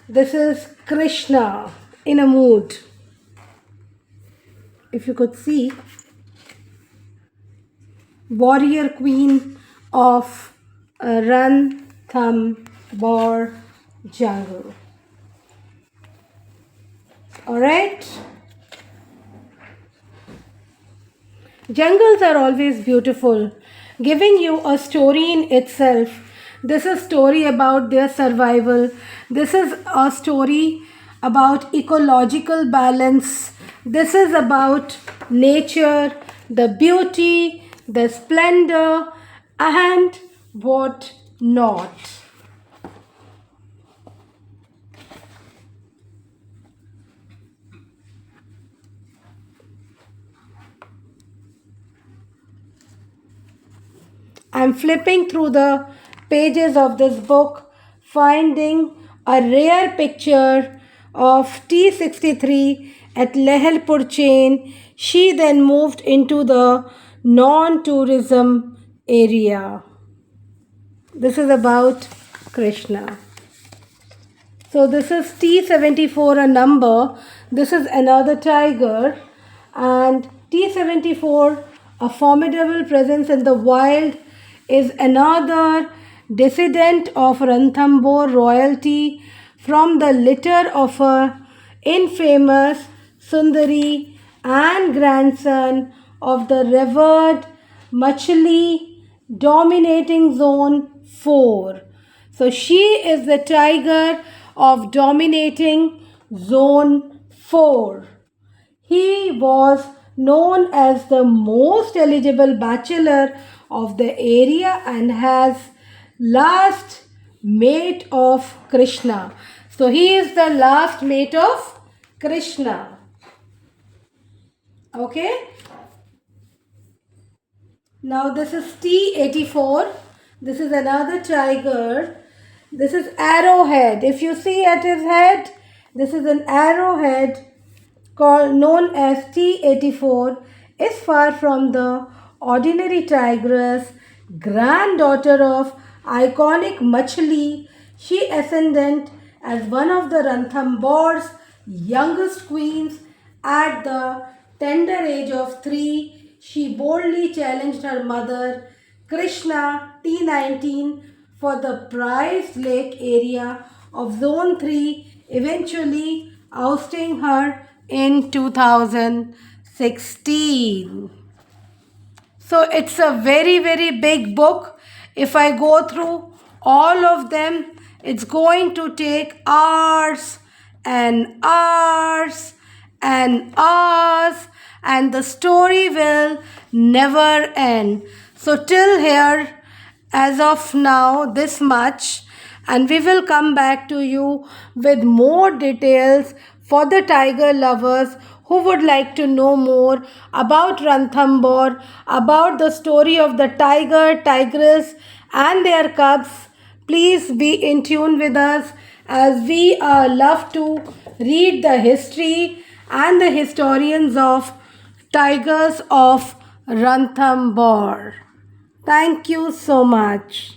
This is Krishna in a mood. If you could see, warrior queen of Ranthambore jungle. Alright? Jungles are always beautiful, giving you a story in itself. This is a story about their survival. This is a story about ecological balance. This is about nature, the beauty, the splendor, and what not. I'm flipping through the pages of this book, finding a rare picture of T63 at Lehelpur chain. She then moved into the non-tourism area. This is about Krishna. So this is T74, a number. This is another tiger. And T74, a formidable presence in the wild, is another descendant of Ranthambore royalty from the litter of her infamous Sundari and grandson of the revered Machli dominating zone 4. So she is the tiger of dominating zone 4. He was known as the most eligible bachelor of the area and has last mate of Krishna. So he is the last mate of Krishna. Okay. Now this is T84. This is another tiger. This is arrowhead. If you see at his head, this is an arrowhead known as T84, is far from the ordinary tigress, granddaughter of iconic Machli. She ascended as one of the Ranthambore's youngest queens at the tender age of 3. She boldly challenged her mother, Krishna T19, for the prized lake area of Zone 3, eventually ousting her in 2016. So it's a very, very big book. If I go through all of them, it's going to take hours and hours and hours, and the story will never end. So till here, as of now, this much, and we will come back to you with more details for the tiger lovers who would like to know more about Ranthambore, about the story of the tiger, tigress and their cubs. Please be in tune with us, as we love to read the history and the historians of tigers of Ranthambore. Thank you so much.